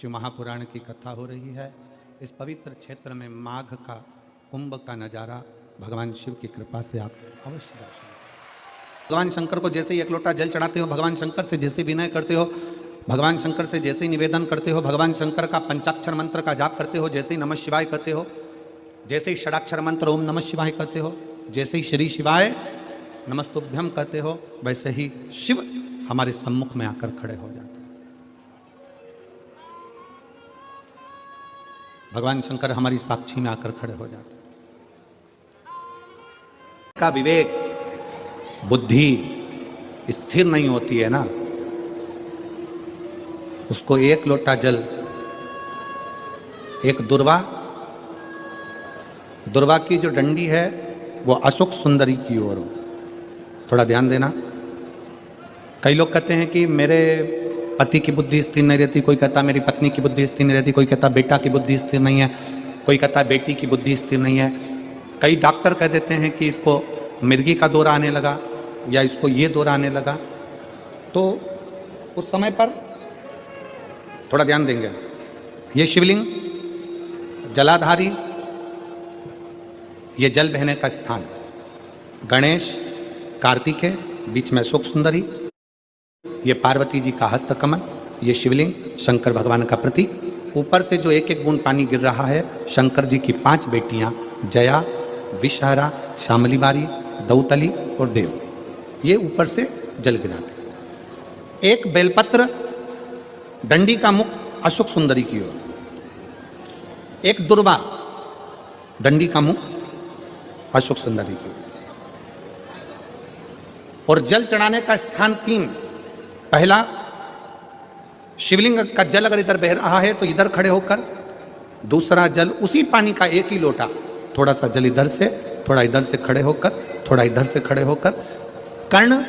शिव महापुराण की कथा हो रही है। इस पवित्र क्षेत्र में माघ का कुंभ का नज़ारा भगवान शिव की कृपा से आप अवश्य दर्शन। भगवान शंकर को जैसे ही एक लोटा जल चढ़ाते हो, भगवान शंकर से जैसे विनय करते हो, भगवान शंकर से जैसे ही निवेदन करते हो, भगवान शंकर का पंचाक्षर मंत्र का जाप करते हो, जैसे ही नमः शिवाय कहते हो, जैसे ही षडाक्षर मंत्र ओम नमः शिवाय कहते हो, जैसे ही श्री शिवाय नमस्तुभ्यम कहते हो, वैसे ही शिव हमारे सम्मुख में आकर खड़े हो जाते हैं। भगवान शंकर हमारी साक्षी में आकर खड़े हो जाते हैं। का विवेक बुद्धि स्थिर नहीं होती है ना, उसको एक लोटा जल, एक दुर्वा की जो डंडी है वो अशोक सुंदरी की ओर हो। थोड़ा ध्यान देना। कई लोग कहते हैं कि मेरे पति की बुद्धि स्थिर नहीं रहती, कोई कहता मेरी पत्नी की बुद्धि स्थिर नहीं रहती, कोई कहता बेटा की बुद्धि स्थिर नहीं है, कोई कहता बेटी की बुद्धि स्थिर नहीं है। कई डॉक्टर कह देते हैं कि इसको मिर्गी का दौरा आने लगा या इसको ये दौरा आने लगा। तो उस समय पर थोड़ा ध्यान देंगे। ये शिवलिंग जलाधारी, ये जल बहने का स्थान, गणेश कार्तिकेय, बीच में अशोक सुंदरी, ये पार्वती जी का हस्तकमल, ये शिवलिंग शंकर भगवान का प्रतीक। ऊपर से जो एक एक बूंद पानी गिर रहा है, शंकर जी की 5 बेटियां जया, विषहरा, शामली बारी, दौतली और देव, ये ऊपर से जल गिराते। एक बेलपत्र डंडी का मुख अशोक सुंदरी की ओर, एक दुर्वा डंडी का मुख अशोक सुंदरी की ओर, और जल चढ़ाने का स्थान 3। पहला, शिवलिंग का जल अगर इधर बह रहा है तो इधर खड़े होकर, दूसरा जल उसी पानी का एक ही लोटा, थोड़ा सा जल इधर से, थोड़ा इधर से खड़े होकर, थोड़ा इधर से खड़े होकर, कर्ण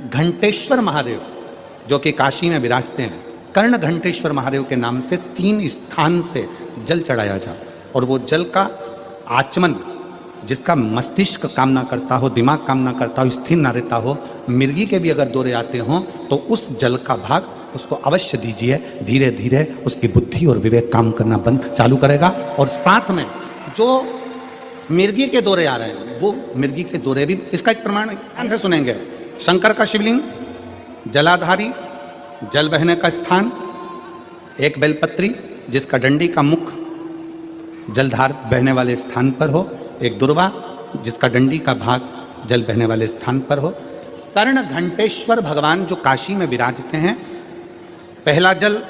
घंटेश्वर महादेव जो कि काशी में विराजते हैं, कर्ण घंटेश्वर महादेव के नाम से 3 स्थान से जल चढ़ाया जाए। और वो जल का आचमन, जिसका मस्तिष्क कामना करता हो, दिमाग कामना करता हो, स्थिर ना रहता हो, मिर्गी के भी अगर दौरे आते हों तो उस जल का भाग उसको अवश्य दीजिए। धीरे धीरे उसकी बुद्धि और विवेक काम करना बंद चालू करेगा। और साथ में जो मिर्गी के दौरे आ रहे हैं, वो मिर्गी के दौरे भी, इसका एक प्रमाण ध्यान से सुनेंगे। शंकर का शिवलिंग जलाधारी, जल बहने का स्थान, एक बेलपत्री जिसका डंडी का मुख जलधार बहने वाले स्थान पर हो, एक दुर्वा जिसका डंडी का भाग जल बहने वाले स्थान पर हो, कर्ण घंटेश्वर भगवान जो काशी में विराजते हैं। पहला जल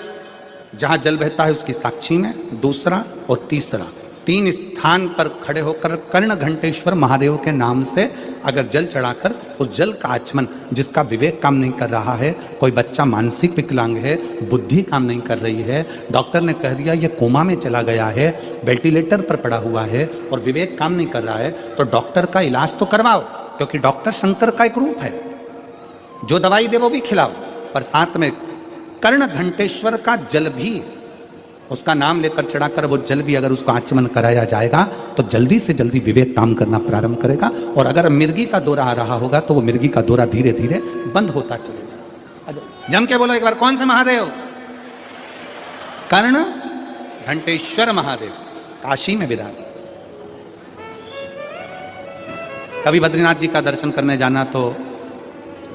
जहाँ जल बहता है उसकी साक्षी में, दूसरा और तीसरा, 3 स्थान पर खड़े होकर कर्ण घंटेश्वर महादेव के नाम से अगर जल चढ़ाकर उस जल का आचमन, जिसका विवेक काम नहीं कर रहा है, कोई बच्चा मानसिक विकलांग है, बुद्धि काम नहीं कर रही है, डॉक्टर ने कह दिया ये कोमा में चला गया है, वेंटिलेटर पर पड़ा हुआ है और विवेक काम नहीं कर रहा है, तो डॉक्टर का इलाज तो करवाओ, क्योंकि डॉक्टर शंकर का एक रूप है। जो दवाई दे वो भी खिलाओ, पर साथ में कर्ण घंटेश्वर का जल भी, उसका नाम लेकर चढ़ाकर वो जल भी अगर उसको आचमन कराया जाएगा तो जल्दी से जल्दी विवेक काम करना प्रारंभ करेगा। और अगर मिर्गी का दौरा आ रहा होगा तो वो मिर्गी का दौरा धीरे धीरे बंद होता चलेगा। जम के बोलो एक बार, कौन से महादेव? कर्ण घंटेश्वर महादेव, काशी में विराज। कभी बद्रीनाथ जी का दर्शन करने जाना तो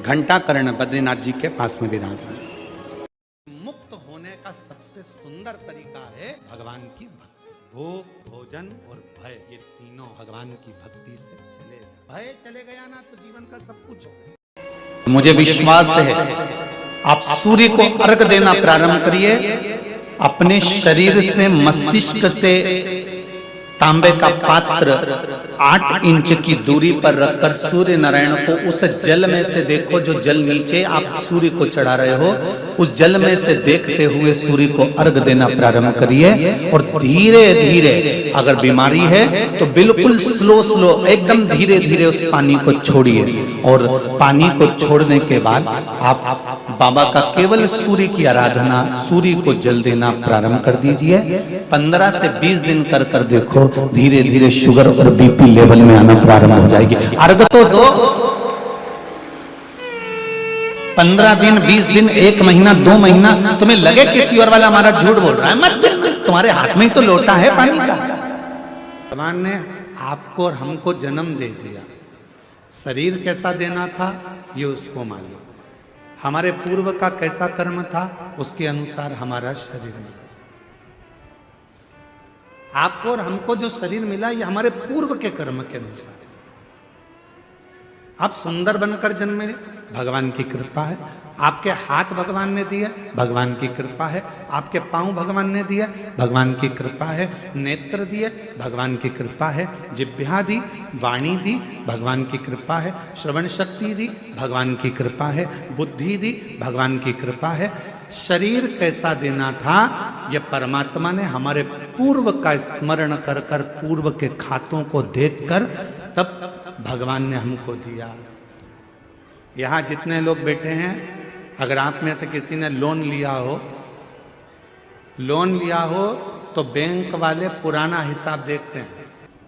घंटा कर्ण बद्रीनाथ जी के पास में विराज है। मुक्त होने का सबसे सुंदर तरीका है भगवान की भक्ति। भूख, भोजन और भय, ये तीनों भगवान की भक्ति से चले जाए। भय चले गया ना तो जीवन का सब कुछ हो। मुझे विश्वास है आप सूर्य को अर्घ देना प्रारंभ करिए। अपने शरीर से, मस्तिष्क से तांबे का पात्र 8 इंच की दूरी पर रखकर सूर्य नारायण को उस जल में से देखो, जो जल नीचे आप सूर्य को चढ़ा रहे हो, उस जल में से देखते हुए सूर्य को अर्घ देना प्रारंभ करिए। और धीरे धीरे, अगर बीमारी है तो बिल्कुल स्लो एकदम धीरे धीरे उस पानी को छोड़िए। और पानी को छोड़ने के बाद आप बाबा का केवल सूर्य की आराधना, सूर्य को जल देना प्रारंभ कर दीजिए। 15 से 20 दिन कर देखो, धीरे धीरे शुगर और बीपी लेवल में आना प्रारंभ हो जाएगी। अर्घ तो दो, 15 दिन 20 दिन 1 महीना 2 महीना तुम्हें लगे किसी और वाला हमारा झूठ बोल रहा है, मत देना, तुम्हारे हाथ में ही तो लोटा है पानी का। भगवान ने आपको और हमको जन्म दे दिया, शरीर कैसा देना था ये उसको मालूम, हमारे पूर्व का कैसा कर्म था उसके अनुसार हमारा शरीर मिला। आपको और हमको जो शरीर मिला ये हमारे पूर्व के कर्म के अनुसार। आप सुंदर बनकर जन्मे, भगवान की कृपा है। आपके हाथ भगवान ने दिए, भगवान की कृपा है। आपके पांव भगवान ने दिए, भगवान की कृपा है। नेत्र दिए, भगवान की कृपा है। जिह्वा दी, वाणी दी, भगवान की कृपा है। श्रवण शक्ति दी, भगवान की कृपा है। बुद्धि दी, भगवान की कृपा है। शरीर कैसा देना था ये परमात्मा ने हमारे पूर्व का स्मरण कर कर, पूर्व के खातों को देखकर तब भगवान ने हमको दिया। यहां जितने लोग बैठे हैं, अगर आप में से किसी ने लोन लिया हो तो बैंक वाले पुराना हिसाब देखते हैं।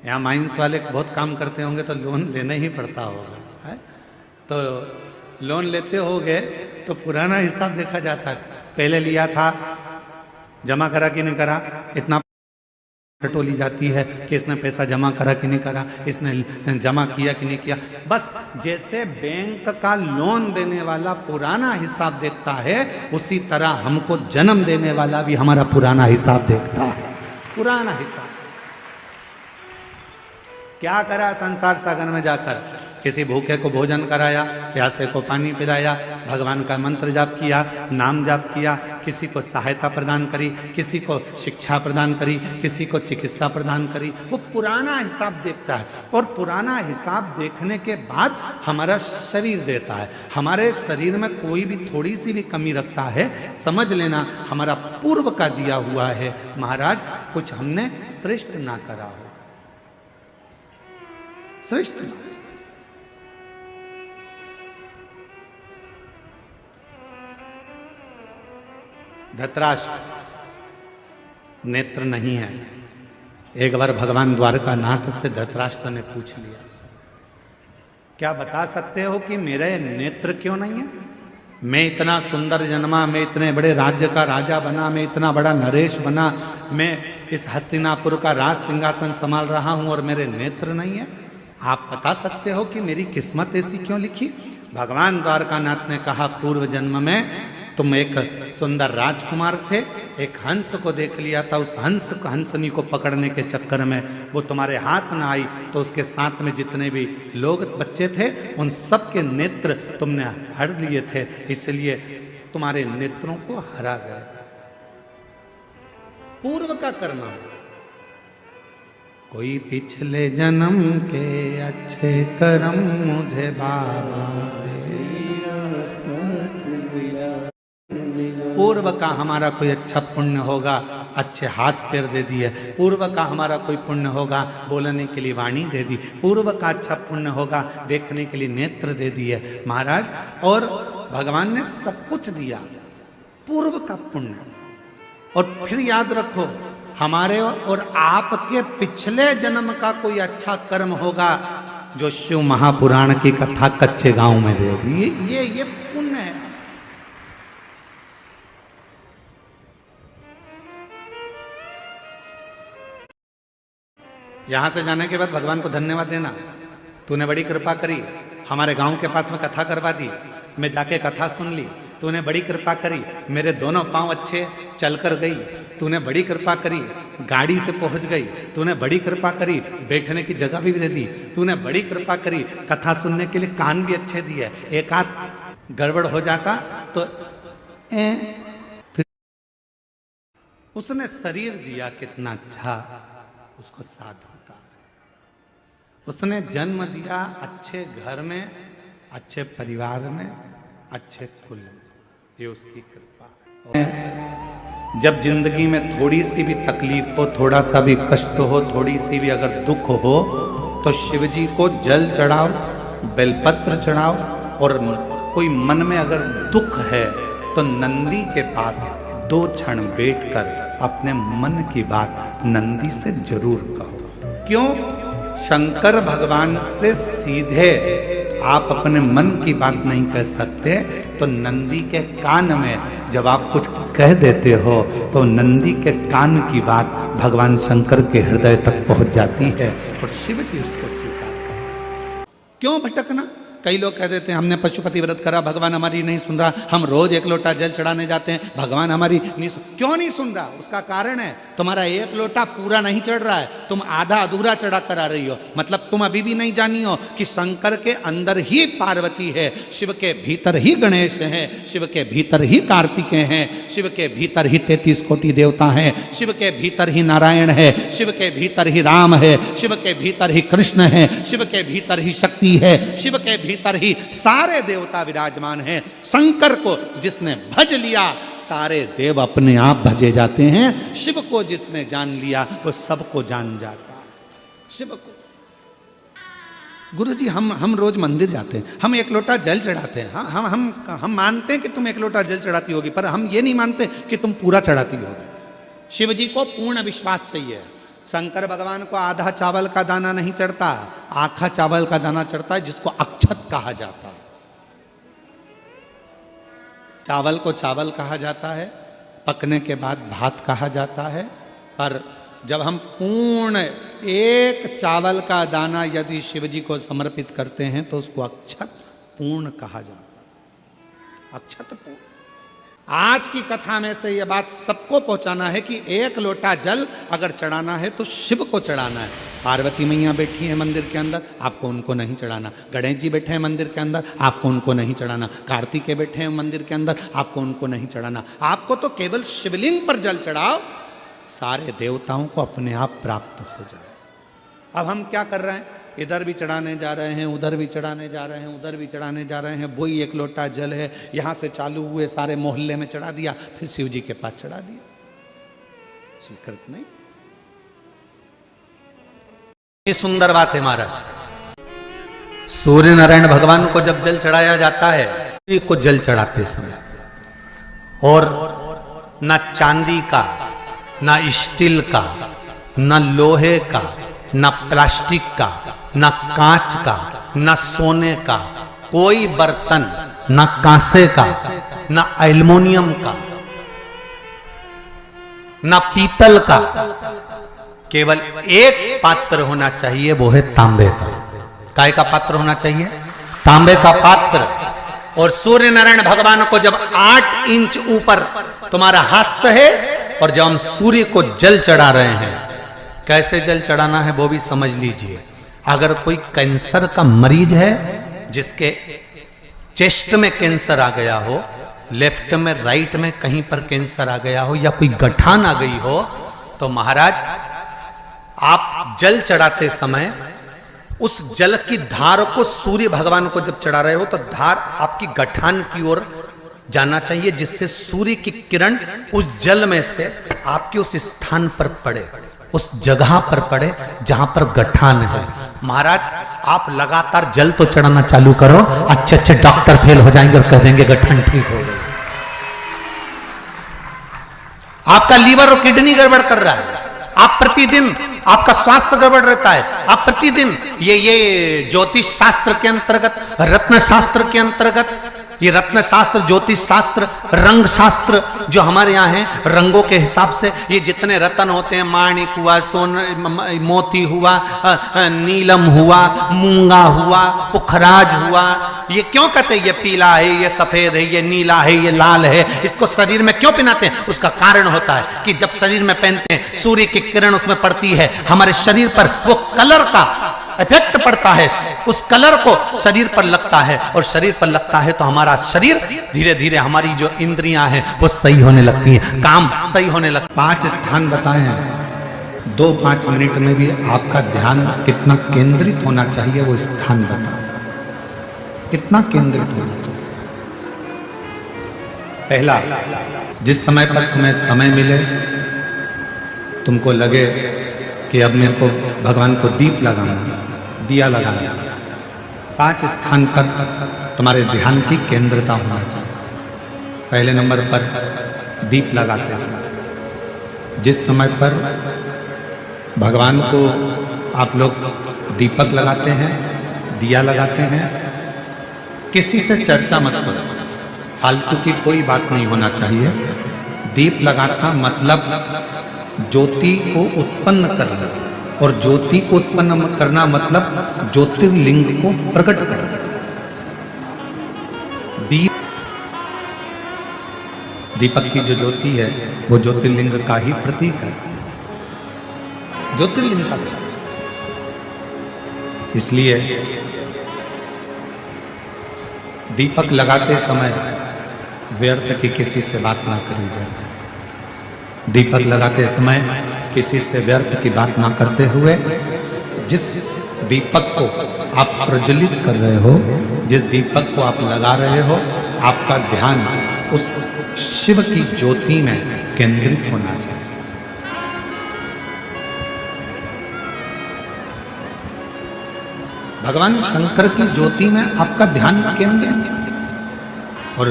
यहाँ माइंस वाले बहुत काम करते होंगे तो लोन लेना ही पड़ता होगा, है? तो लोन लेते होगे तो पुराना हिसाब देखा जाता है, पहले लिया था, जमा करा कि नहीं करा, इतना टटोली जाती है कि इसने पैसा जमा करा कि नहीं करा, इसने जमा किया कि नहीं किया। बस जैसे बैंक का लोन देने वाला पुराना हिसाब देखता है, उसी तरह हमको जन्म देने वाला भी हमारा पुराना हिसाब देखता है। पुराना हिसाब क्या करा संसार सागर में जाकर, किसी भूखे को भोजन कराया, प्यासे को पानी पिलाया, भगवान का मंत्र जाप किया, नाम जाप किया, किसी को सहायता प्रदान करी, किसी को शिक्षा प्रदान करी, किसी को चिकित्सा प्रदान करी। वो पुराना हिसाब देखता है और पुराना हिसाब देखने के बाद हमारा शरीर देता है। हमारे शरीर में कोई भी थोड़ी सी भी कमी रखता है, समझ लेना हमारा पूर्व का दिया हुआ है। महाराज कुछ हमने श्रेष्ठ ना करा हो, श्रेष्ठ धृतराष्ट्र नेत्र नहीं है। एक बार भगवान द्वारकानाथ से धृतराष्ट्र ने पूछ लिया, क्या बता सकते हो कि मेरे नेत्र क्यों नहीं है? मैं इतना सुंदर जन्मा, मैं इतने बड़े राज्य का राजा बना, मैं इतना बड़ा नरेश बना, मैं इस हस्तिनापुर का राज सिंहासन संभाल रहा हूं और मेरे नेत्र नहीं है। आप बता सकते हो कि मेरी किस्मत ऐसी क्यों लिखी? भगवान द्वारकानाथ ने कहा, पूर्व जन्म में तुम एक सुंदर राजकुमार थे, एक हंस को देख लिया था, उस हंसनी को पकड़ने के चक्कर में वो तुम्हारे हाथ न आई तो उसके साथ में जितने भी लोग बच्चे थे उन सब के नेत्र तुमने हर लिए थे, इसलिए तुम्हारे नेत्रों को हरा गया। पूर्व का कर्म। कोई पिछले जन्म के अच्छे कर्म मुझे बाबा दे, पूर्व का हमारा कोई अच्छा पुण्य होगा, अच्छे हाथ पैर दे दिए। पूर्व का हमारा कोई पुण्य होगा, बोलने के लिए वाणी दे दी। पूर्व का अच्छा पुण्य होगा, देखने के लिए नेत्र दे दिए महाराज। और भगवान ने सब कुछ दिया, पूर्व का पुण्य। और फिर याद रखो, हमारे और आपके पिछले जन्म का कोई अच्छा कर्म होगा जो शिव महापुराण की कथा कच्चे गांव में दे दी, ये पुण्य है। यहां से जाने के बाद भगवान को धन्यवाद देना, तूने बड़ी कृपा करी, हमारे गांव के पास में कथा करवा दी, मैं जाके कथा सुन ली, तूने बड़ी कृपा करी, मेरे दोनों पांव अच्छे चलकर गई, तूने बड़ी कृपा करी, गाड़ी से पहुंच गई, तूने बड़ी कृपा करी, बैठने की जगह भी दे दी, तूने बड़ी कृपा करी, कथा सुनने के लिए कान भी अच्छे दिए। एक आध गड़बड़ हो जाता तो फिर उसने शरीर दिया कितना अच्छा, उसको साथ होता। उसने जन्म दिया अच्छे घर में, अच्छे परिवार में, अच्छे कुल में, ये उसकी कृपा है। जब जिंदगी में थोड़ी सी भी तकलीफ हो, थोड़ा सा भी कष्ट हो, थोड़ी सी भी अगर दुख हो, तो शिव जी को जल चढ़ाओ, बेलपत्र चढ़ाओ। और कोई मन में अगर दुख है तो नंदी के पास 2 क्षण बैठकर अपने मन की बात नंदी से जरूर कहो। क्यों? शंकर भगवान से सीधे आप अपने मन की बात नहीं कह सकते तो नंदी के कान में जब आप कुछ कह देते हो तो नंदी के कान की बात भगवान शंकर के हृदय तक पहुंच जाती है और शिव जी उसको स्वीकार। क्यों भटकना? कई लोग कह देते हैं हमने पशुपति व्रत करा, भगवान हमारी नहीं सुन रहा, हम रोज 1 लोटा जल चढ़ाने जाते हैं, भगवान हमारी नहीं सुन। क्यों नहीं सुन रहा? उसका कारण है तुम्हारा 1 लोटा पूरा नहीं चढ़ रहा है, तुम आधा अधूरा चढ़ा कर आ रही हो। मतलब तुम अभी भी नहीं जानी हो कि शंकर के अंदर ही पार्वती है, शिव के भीतर ही गणेश है, शिव के भीतर ही कार्तिकेय हैं, शिव के भीतर ही 33 कोटि देवता हैं, शिव के भीतर ही नारायण है, शिव के भीतर ही राम है, शिव के भीतर ही कृष्ण है, शिव के भीतर ही शक्ति है, शिव के भीतर ही सारे देवता विराजमान हैं। शंकर को जिसने भज लिया सारे देव अपने आप भजे जाते हैं, शिव को जिसने जान लिया वो सबको जान जाता है। शिव को गुरुजी हम रोज मंदिर जाते हैं, हम 1 लोटा जल चढ़ाते हैं। हाँ हम मानते हैं कि तुम 1 लोटा जल चढ़ाती होगी, पर हम ये नहीं मानते कि तुम पूरा चढ़ाती होगी। शिव जी को पूर्ण विश्वास चाहिए। शंकर भगवान को आधा चावल का दाना नहीं चढ़ता, आखा चावल का दाना चढ़ता है जिसको अक्षत कहा जाता है। चावल को चावल कहा जाता है, पकने के बाद भात कहा जाता है, पर जब हम पूर्ण 1 चावल का दाना यदि शिव जी को समर्पित करते हैं तो उसको अक्षत पूर्ण कहा जाता है। अक्षत पूर्ण। आज की कथा में से यह बात सबको पहुंचाना है कि 1 लोटा जल अगर चढ़ाना है तो शिव को चढ़ाना है। पार्वती मैया बैठी है मंदिर के अंदर, आपको उनको नहीं चढ़ाना। गणेश जी बैठे हैं मंदिर के अंदर, आपको उनको नहीं चढ़ाना। कार्तिकेय बैठे हैं मंदिर के अंदर, आपको उनको नहीं चढ़ाना। आपको तो केवल शिवलिंग पर जल चढ़ाओ, सारे देवताओं को अपने आप प्राप्त हो जाए। अब हम क्या कर रहे हैं? इधर भी चढ़ाने जा रहे हैं, उधर भी चढ़ाने जा रहे हैं, उधर भी चढ़ाने जा रहे हैं। वही 1 लोटा जल है, यहाँ से चालू हुए सारे मोहल्ले में चढ़ा दिया, फिर शिव जी के पास चढ़ा दिया। स्वीकृत नहीं। ये सुंदर बात है महाराज। सूर्य नारायण भगवान को जब जल चढ़ाया जाता है, को जल चढ़ाते समय और ना चांदी का, ना स्टील का, ना लोहे का, ना प्लास्टिक का, ना कांच का, ना सोने का कोई बर्तन, ना कांसे का, ना एल्युमिनियम का, ना पीतल का, केवल एक पात्र होना चाहिए, वो है तांबे का। काय का पात्र होना चाहिए? तांबे का पात्र। और सूर्य नारायण भगवान को जब 8 इंच ऊपर तुम्हारा हस्त है और जब हम सूर्य को जल चढ़ा रहे हैं, कैसे जल चढ़ाना है वो भी समझ लीजिए। अगर कोई कैंसर का मरीज है, जिसके चेस्ट में कैंसर आ गया हो, लेफ्ट में, राइट में कहीं पर कैंसर आ गया हो, या कोई गठान आ गई हो, तो महाराज आप जल चढ़ाते समय उस जल की धार को सूर्य भगवान को जब चढ़ा रहे हो तो धार आपकी गठान की ओर जाना चाहिए, जिससे सूर्य की किरण उस जल में से आपके उस स्थान पर पड़े, उस जगह पर पड़े जहां पर गठान है। महाराज आप लगातार जल तो चढ़ाना चालू करो, अच्छे अच्छे डॉक्टर फेल हो जाएंगे और कह देंगे गठान ठीक हो गई। आपका लीवर और किडनी गड़बड़ कर रहा है, आप प्रतिदिन आपका स्वास्थ्य गड़बड़ रहता है, आप प्रतिदिन ये ज्योतिष शास्त्र के अंतर्गत, रत्न शास्त्र के अंतर्गत, ये रत्न शास्त्र, ज्योतिष शास्त्र, रंग शास्त्र जो हमारे यहाँ है, रंगों के हिसाब से ये जितने रत्न होते हैं, माणिक हुआ, मोती हुआ, नीलम हुआ, मूंगा हुआ, पुखराज हुआ, ये क्यों कहते हैं ये पीला है, ये सफेद है, ये नीला है, ये लाल है, इसको शरीर में क्यों पहनाते हैं? उसका कारण होता है कि जब शरीर में पहनते हैं सूर्य की किरण उसमें पड़ती है, हमारे शरीर पर वो कलर का इफेक्ट पड़ता है, उस कलर को शरीर पर लगता है, और शरीर पर लगता है तो हमारा शरीर धीरे धीरे, हमारी जो इंद्रियां हैं वो सही होने लगती हैं, काम सही होने लगता है। 5 स्थान बताए हैं, 2-5 मिनट में भी आपका ध्यान कितना केंद्रित होना चाहिए वो स्थान बताओ, कितना केंद्रित होना चाहिए। पहला, जिस समय पर तुम्हें समय मिले, तुमको लगे कि अब मेरे को भगवान को दीप लगाना, दिया लगाना, 5 स्थान पर तुम्हारे ध्यान की केंद्रता होना चाहिए। पहले नंबर पर दीप लगाते समय, जिस समय पर भगवान को आप लोग दीपक लगाते हैं, दिया लगाते हैं, किसी से चर्चा मत करो, फालतू की कोई बात नहीं होना चाहिए। दीप लगाता मतलब ज्योति को उत्पन्न करना, और ज्योति को उत्पन्न करना मतलब ज्योतिर्लिंग को प्रकट करना। दीपक की जो ज्योति है वो ज्योतिर्लिंग का ही प्रतीक है, ज्योतिर्लिंग का प्रतीक। इसलिए दीपक लगाते समय व्यर्थ की किसी से बात ना करी जाए। दीपक लगाते समय किसी से व्यर्थ की बात ना करते हुए जिस दीपक को आप प्रज्वलित कर रहे हो, जिस दीपक को आप लगा रहे हो, आपका ध्यान उस शिव की ज्योति में केंद्रित होना चाहिए। भगवान शंकर की ज्योति में आपका ध्यान केंद्रित, और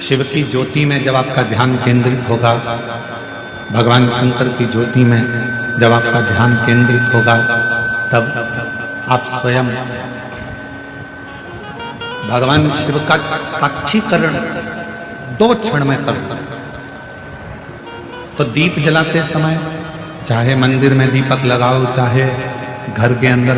शिव की ज्योति में जब आपका ध्यान केंद्रित होगा, भगवान शंकर की ज्योति में जब आपका ध्यान केंद्रित होगा, तब आप स्वयं भगवान शिव का साक्षीकरण 2 क्षण में करो। तो दीप जलाते समय चाहे मंदिर में दीपक लगाओ, चाहे घर के अंदर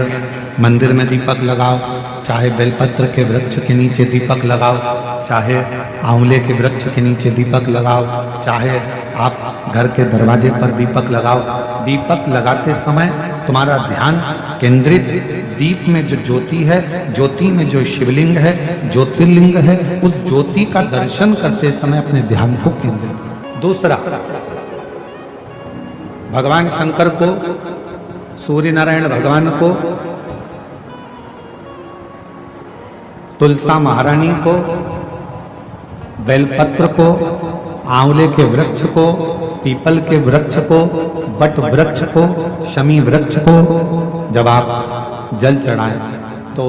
मंदिर में दीपक लगाओ, चाहे बेलपत्र के वृक्ष के नीचे दीपक लगाओ, चाहे आंवले के वृक्ष के नीचे दीपक लगाओ, चाहे आप घर के दरवाजे पर दीपक लगाओ। दीपक लगाते समय तुम्हारा ध्यान केंद्रित दीप में जो ज्योति है, ज्योति में जो शिवलिंग है, ज्योतिर्लिंग है, उस ज्योति का दर्शन करते समय अपने ध्यान को केंद्रित। दूसरा, भगवान शंकर को, सूर्य नारायण भगवान को, तुलसा महारानी को, बेलपत्र को, आंवले के वृक्ष को, पीपल के वृक्ष को, बट वृक्ष को, शमी वृक्ष को जब आप जल चढ़ाएं, तो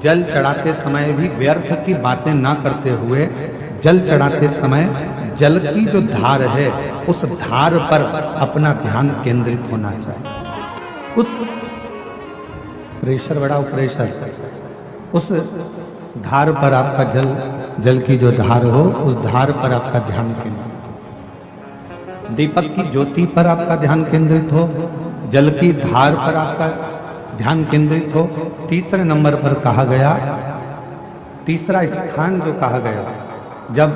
जल चढ़ाते समय भी व्यर्थ की बातें ना करते हुए, जल चढ़ाते समय जल की जो धार है उस धार पर अपना ध्यान केंद्रित होना चाहिए। उस प्रेशर बढ़ाओ, प्रेशर, उस धार पर आपका जल की जो धार हो, उस धार पर आपका ध्यान केंद्रित हो। दीपक की ज्योति पर आपका ध्यान केंद्रित हो, जल की धार पर आपका ध्यान केंद्रित हो। तीसरे नंबर पर कहा गया, तीसरा स्थान जो कहा गया, जब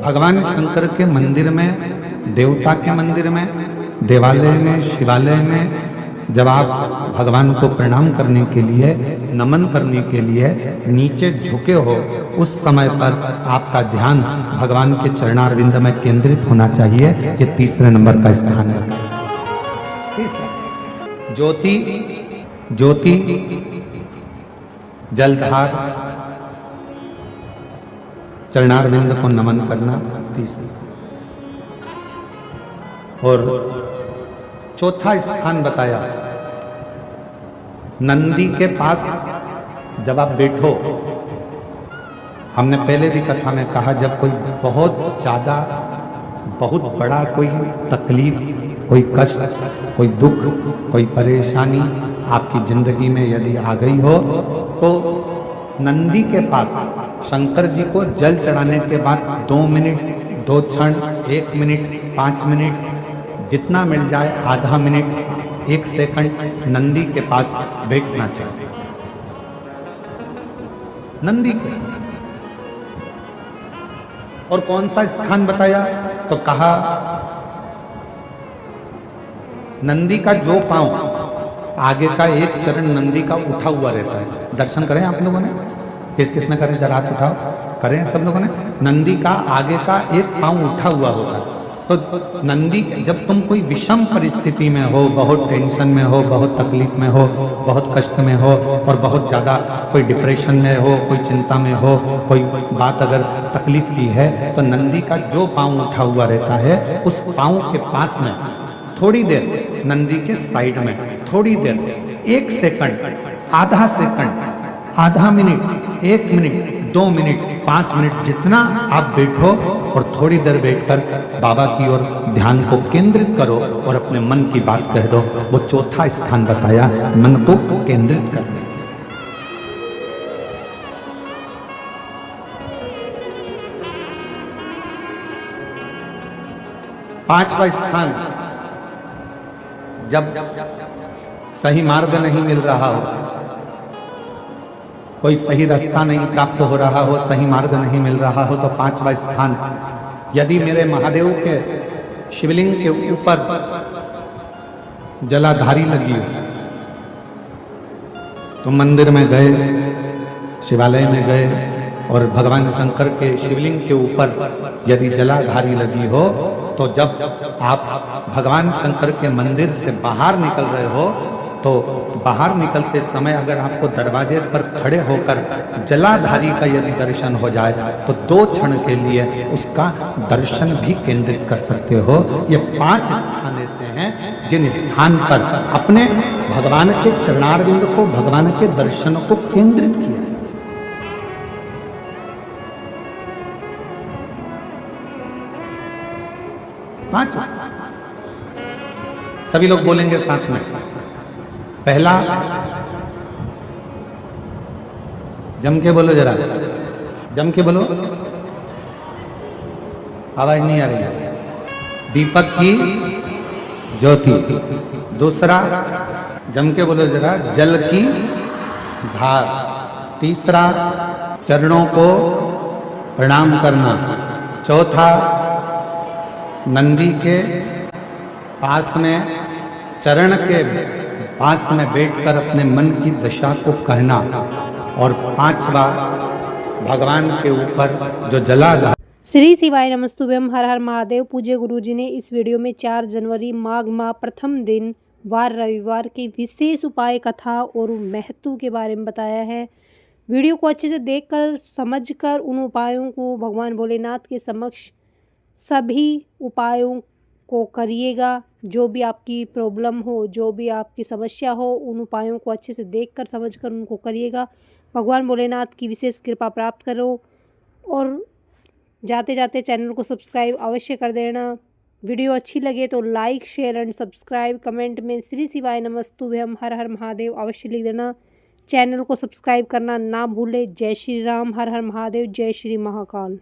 भगवान शंकर के मंदिर में, देवता के मंदिर में, देवालय में, शिवालय में जब आप भगवान को प्रणाम करने के लिए, नमन करने के लिए नीचे झुके हो, उस समय पर आपका ध्यान भगवान के चरणारविंद में केंद्रित होना चाहिए। ये तीसरे नंबर का स्थान है। ज्योति, ज्योति, जलधार, चरणारविंद को नमन करना तीसरा। और चौथा स्थान बताया, नंदी के पास जब आप बैठो। हमने पहले भी कथा में कहा, जब कोई बहुत ज्यादा, बहुत बड़ा कोई तकलीफ, कोई कष्ट, कोई दुख, कोई परेशानी आपकी जिंदगी में यदि आ गई हो, तो नंदी के पास शंकर जी को जल चढ़ाने के बाद 2 मिनट, 2 क्षण, 1 मिनट, 5 मिनट, जितना मिल जाए, आधा मिनट, 1 सेकंड नंदी के पास बैठना चाहिए। नंदी के, और कौन सा स्थान बताया, तो कहा नंदी का जो पांव, आगे का एक चरण नंदी का उठा हुआ रहता है। दर्शन करें आप लोगों ने, किस किस ने करें, जरा हाथ उठाओ, करें सब लोगों ने। नंदी का आगे का एक पांव उठा हुआ होता है। तो नंदी, जब तुम कोई विषम परिस्थिति में हो, बहुत टेंशन में हो, बहुत तकलीफ में हो, बहुत कष्ट में हो, और बहुत ज़्यादा कोई डिप्रेशन में हो, कोई चिंता में हो, कोई बात अगर तकलीफ की है, तो नंदी का जो पांव उठा हुआ रहता है, उस पांव के पास में थोड़ी देर, नंदी के साइड में थोड़ी देर, 1 सेकंड, आधा सेकंड, आधा मिनट, 1 मिनट, 2 मिनट, 5 मिनट, जितना आप बैठो, और थोड़ी देर बैठकर बाबा की ओर ध्यान को केंद्रित करो और अपने मन की बात कह दो। वो चौथा स्थान बताया, मन को केंद्रित करने। पांचवा स्थान, जब सही मार्ग नहीं मिल रहा हो, कोई सही रास्ता नहीं प्राप्त हो रहा हो, सही मार्ग नहीं मिल रहा हो, तो पांचवा स्थान, यदि मेरे महादेव के शिवलिंग के ऊपर जलाधारी लगी हो, तो मंदिर में गए, शिवालय में गए और भगवान शंकर के शिवलिंग के ऊपर यदि जलाधारी लगी हो, तो जब आप भगवान शंकर के मंदिर से बाहर निकल रहे हो, तो बाहर निकलते समय अगर आपको दरवाजे पर खड़े होकर जलाधारी का यदि दर्शन हो जाए, तो 2 क्षण के लिए उसका दर्शन भी केंद्रित कर सकते हो। ये 5 स्थान ऐसे हैं जिन स्थान पर अपने भगवान के चरणारविंद को, भगवान के दर्शन को केंद्रित किया है। पांच सभी लोग बोलेंगे साथ में। पहला, जम के बोलो, जरा जम के बोलो, आवाज नहीं आ रही है। दीपक की ज्योति। दूसरा, जम के बोलो जरा, जल की धार। तीसरा, चरणों को प्रणाम करना। चौथा, नंदी के पास में, चरण के पास में बैठकर अपने मन की दशा को कहना। और 5वां, भगवान के ऊपर जो जलाधार। श्री शिवाय नमस्तुभ्यम। हर हर महादेव। पूज्य गुरुजी ने इस वीडियो में 4 जनवरी माघ माह प्रथम दिन वार रविवार की विशेष उपाय कथा और महत्व के बारे में बताया है। वीडियो को अच्छे से देखकर समझकर उन उपायों को भगवान भोलेनाथ के समक्ष सभी उपायों को करिएगा। जो भी आपकी प्रॉब्लम हो, जो भी आपकी समस्या हो, उन उपायों को अच्छे से देखकर समझकर उनको करिएगा। भगवान भोलेनाथ की विशेष कृपा प्राप्त करो। और जाते जाते चैनल को सब्सक्राइब अवश्य कर देना। वीडियो अच्छी लगे तो like, share and subscribe. Comment में श्री शिवाय नमस्तुभ्यम हर हर महादेव अवश्य लिख देना। चैनल को सब्सक्राइब करना ना भूले। जय श्री राम। हर हर महादेव। जय श्री महाकाल।